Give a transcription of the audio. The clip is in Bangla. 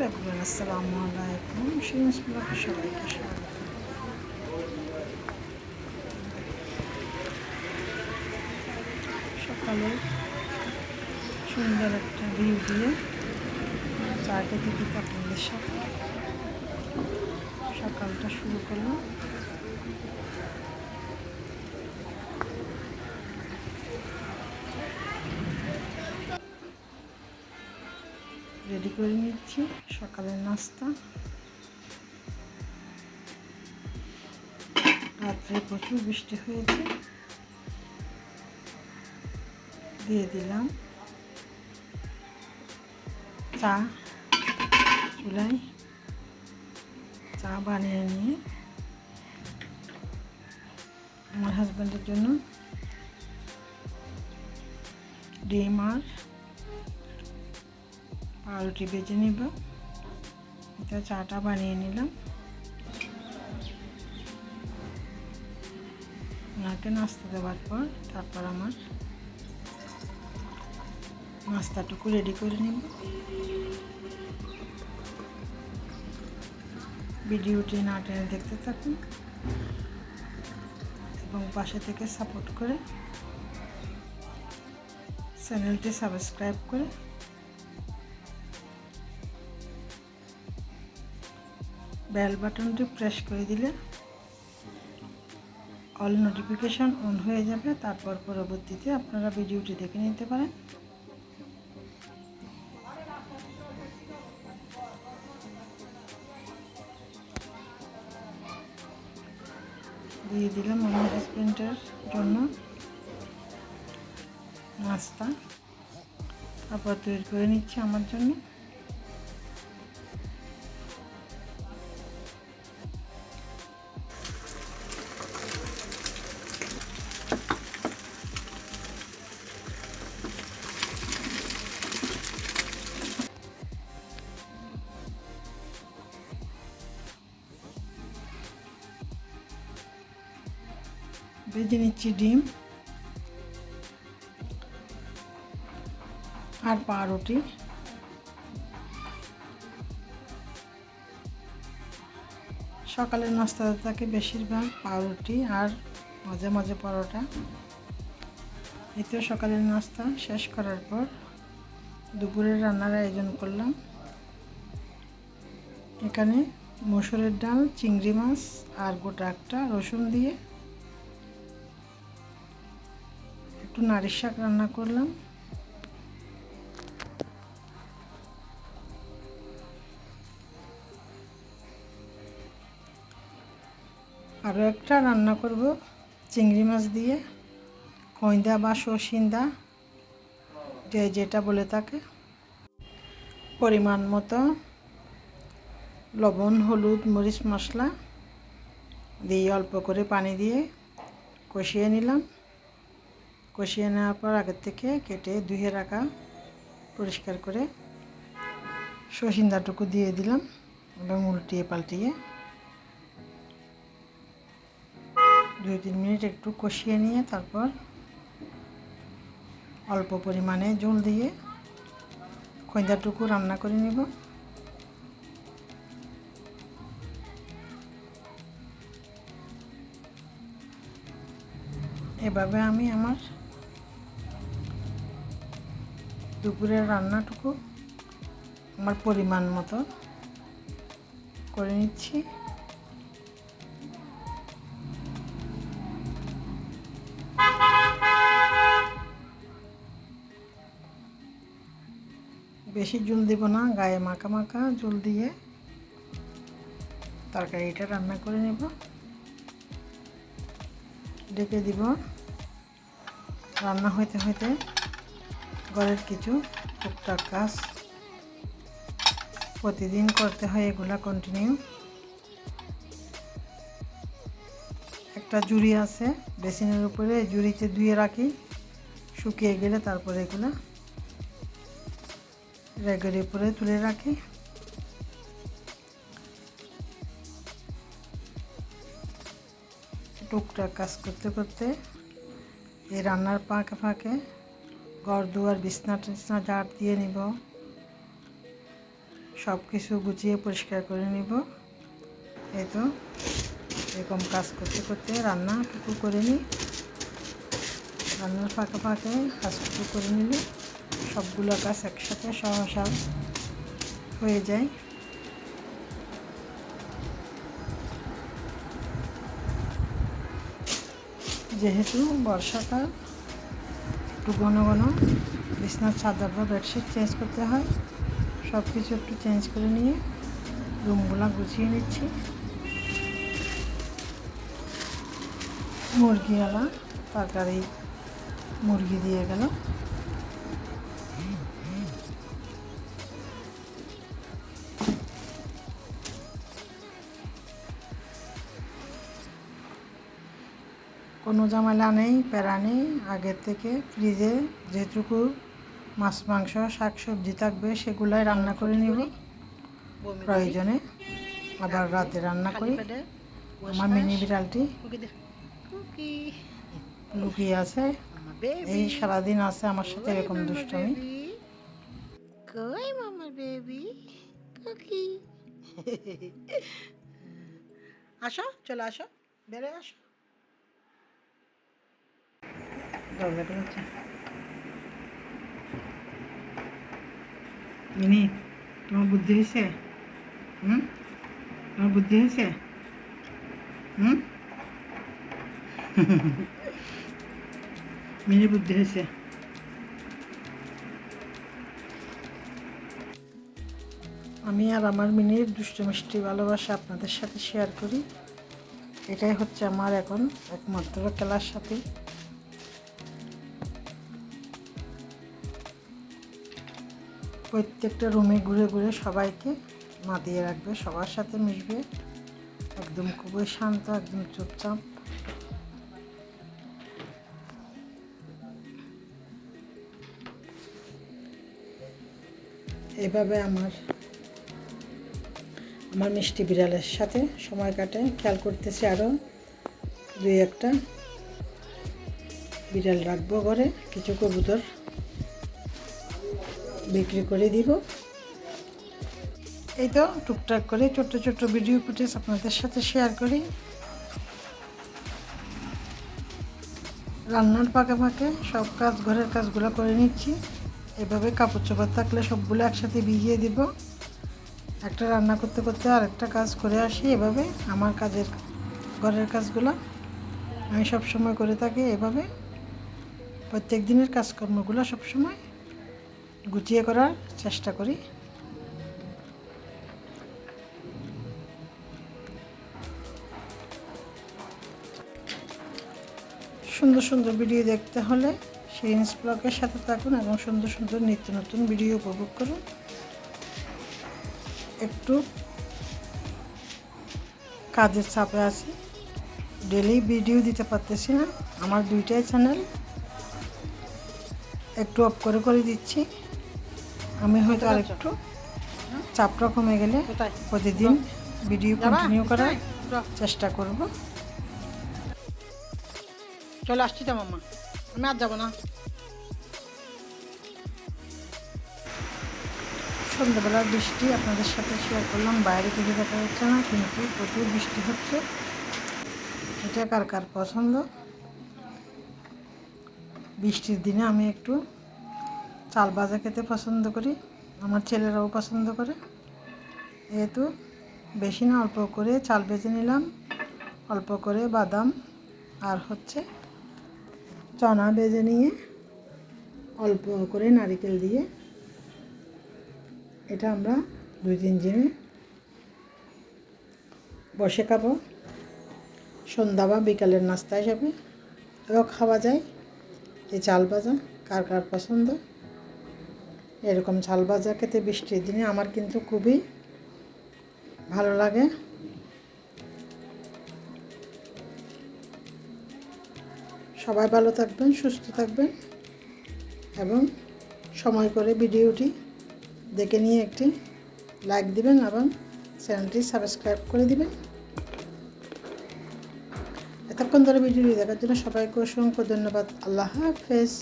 এভরিওয়ান আসসালামু আলাইকুম। শিরিনস ব্লগে সবাইকে স্বাগত। সকালে সুন্দর একটা ভিউ দিয়ে চাটা দিতে আপনাদের সাথে সকালটা শুরু করলাম। রেডি করে নিচ্ছি সকালের নাস্তা। রাত্রে প্রচুর বৃষ্টি হয়েছে। দিয়ে দিলাম চা, চুলায় চা বানিয়ে নিয়ে আমার হাজব্যান্ডের জন্য ডিম আর পাউরুটি ভেজে নিব। এটা চাটা বানিয়ে নিলাম। ওনাকে নাস্তা দেওয়ার পর তারপর আমার নাস্তাটুকু রেডি করে নিব। ভিডিওটি না টেনে দেখতে থাকুন এবং পাশে থেকে সাপোর্ট করে চ্যানেলটি সাবস্ক্রাইব করে বেল বাটনটি প্রেস করে দিলে অল নোটিফিকেশন অন হয়ে যাবে। তারপর পরবর্তীতে আপনারা ভিডিওটি দেখে নিতে পারেন। দিয়ে দিলাম আমার হাজব্যান্ডের জন্য নাস্তা। তারপর তৈরি করে নিচ্ছি আমার জন্য। ভেজে নিচ্ছি ডিম আর পাউরুটি। সকালের নাস্তাতে থাকে বেশিরভাগ পাউরুটি আর মাঝে মাঝে পরোটা। এতেও সকালের নাস্তা শেষ করার পর দুপুরের রান্নার আয়োজন করলাম। এখানে মসুরের ডাল, চিংড়ি মাছ আর গোটা একটা রসুন দিয়ে একটু নারিশ শাক রান্না করলাম। আরও একটা রান্না করব চিংড়ি মাছ দিয়ে, খইন্দা বা সরসিন্দা যে যেটা বলে থাকে। পরিমাণ মতো লবণ, হলুদ, মরিচ মশলা দিয়ে অল্প করে পানি দিয়ে কষিয়ে নিলাম। কষিয়ে নেওয়ার পর আগের থেকে কেটে ধুয়ে রাখা পরিষ্কার করে সরসিন্দাটুকু দিয়ে দিলাম এবং উল্টিয়ে পাল্টিয়ে 2-3 মিনিট একটু কষিয়ে নিয়ে তারপর অল্প পরিমাণে জল দিয়ে খইন্দাটুকু রান্না করে নেব। এভাবে আমি আমার দুপুরের রান্নাটুকু আমার পরিমাণ মতো করে নিচ্ছি। বেশি জল দেব না, গায়ে মাখা মাখা জল দিয়ে তরকারিটা রান্না করে নেব। ঢেকে দিব। রান্না হইতে হইতে ঘরের কিছু টুকটাক কাজ প্রতিদিন করতে হয়, এগুলা কন্টিনিউ। একটা জুড়ি আছে বেসিনের উপরে, জুড়িতে ধুয়ে রাখি, শুকিয়ে গেলে তারপরে এগুলা র্যাকের উপরে তুলে রাখি। টুকটাক কাজ করতে করতে এই রান্নার ফাঁকে ফাঁকে ঘর দুয়ার বিছনা টিছনা ঝাড় দিয়ে নিব। সব কিছু গুছিয়ে পরিষ্কার করে নিব। এই তো এরকম কাজ করতে করতে রান্নাটুকু করে নিই। রান্নার ফাঁকে ফাঁকে কাজটুকু করে নিলে সবগুলো কাজ একসাথে সহসা হয়ে যায়। যেহেতু বর্ষাকাল, একটু ঘন ঘন বিছনার চাদর বা বেডশিট চেঞ্জ করতে হয়। সব কিছু একটু চেঞ্জ করে নিয়ে রুমগুলো গুছিয়ে নিচ্ছি। মুরগিওয়ালা তরকারি মুরগি দিয়ে গেল। কোনো ঝামেলা নেই, প্যারা নেই। আগের থেকে ফ্রিজে যেটুকু মাছ মাংস শাক সবজি থাকবে সেগুলাই রান্না করে নিব। প্রয়োজনে আবার রাতে রান্না করি। আমার মিনি বিড়ালটি লুকিয়ে আছে, এই সারাদিন আছে আমার সাথে এরকম দুষ্টুমি। কই মামা বেবি কুকি আসো, চলে আসো, বেরো আসো। মিনি, তোমার বুদ্ধি হয়েছে? তোমার বুদ্ধি হয়েছে? মিনি বুদ্ধি হয়েছে। আমি আর আমার মিনির দুষ্টু মিষ্টি ভালোবাসা আপনাদের সাথে শেয়ার করি। এটাই হচ্ছে আমার এখন একমাত্র খেলার সাথে। প্রত্যেকটা রুমে ঘুরে ঘুরে সবাইকে মাতিয়ে রাখবে, সবার সাথে মিশবে। একদম খুবই শান্ত, একদম চুপচাপ। এভাবে আমার মিষ্টি বিড়ালের সাথে সময় কাটে। খেয়াল করতেছি আরও দুই একটা বিড়াল রাখবো ঘরে, কিছু কবুতর বিক্রি করে দিব। এই তো টুকটাক করে ছোট্ট ছোট্ট ভিডিও ফুটেজ আপনাদের সাথে শেয়ার করি। রান্নার ফাঁকে ফাঁকে সব কাজ, ঘরের কাজগুলো করে নিচ্ছি। এভাবে কাপড় চোপড় থাকলে সবগুলো একসাথে ভিজিয়ে দিব। একটা রান্না করতে করতে আরেকটা কাজ করে আসি। এভাবে আমার ঘরের কাজগুলো আমি সবসময় করে থাকি। এভাবে প্রত্যেক দিনের কাজকর্মগুলো সবসময় গুছিয়ে করার চেষ্টা করি। সুন্দর সুন্দর ভিডিও দেখতে হলে শিরিনস ব্লগের সাথে থাকুন এবং সুন্দর সুন্দর নিত্য নতুন ভিডিও উপভোগ করুন। একটু কাজের চাপে আছি, ডেলি ভিডিও দিতে পারতেছি না। আমার দুইটাই চ্যানেল একটু অফ করে করে দিচ্ছি। আমি হয়তো আরেকটু চাপটা কমে গেলে প্রতিদিন ভিডিও কন্টিনিউ করার চেষ্টা করব। চলে আসছি তো মামা, আমি আর যাবো না। সন্ধ্যাবেলার বৃষ্টি আপনাদের সাথে শেয়ার করলাম। বাইরে থেকে দেখা যাচ্ছে না, কিন্তু প্রচুর বৃষ্টি হচ্ছে। এটা কার কার পছন্দ? বৃষ্টির দিনে আমি একটু চাল ভাজা খেতে পছন্দ করি, আমার ছেলেরাও পছন্দ করে। যেহেতু বেশি না, অল্প করে চাল ভেজে নিলাম, অল্প করে বাদাম আর হচ্ছে চনা ভেজে নিয়ে অল্প করে নারকেল দিয়ে, এটা আমরা 2-3 জনে বসে খাবো। সন্ধ্যা বা বিকালের নাস্তা হিসাবে এও খাওয়া যায় এই চাল ভাজা। কার কার পছন্দ এরকম চাল ভাজা খেতে বৃষ্টির দিনে? আমার কিন্তু খুবই ভালো লাগে। সবাই ভালো থাকবেন, সুস্থ থাকবেন এবং সময় করে ভিডিওটি দেখে নিয়ে একটি লাইক দিবেন এবং চ্যানেলটি সাবস্ক্রাইব করে দিবেন। এতক্ষণ ধরে ভিডিওটি দেখার জন্য সবাইকে অসংখ্য ধন্যবাদ। আল্লাহ হাফেজ।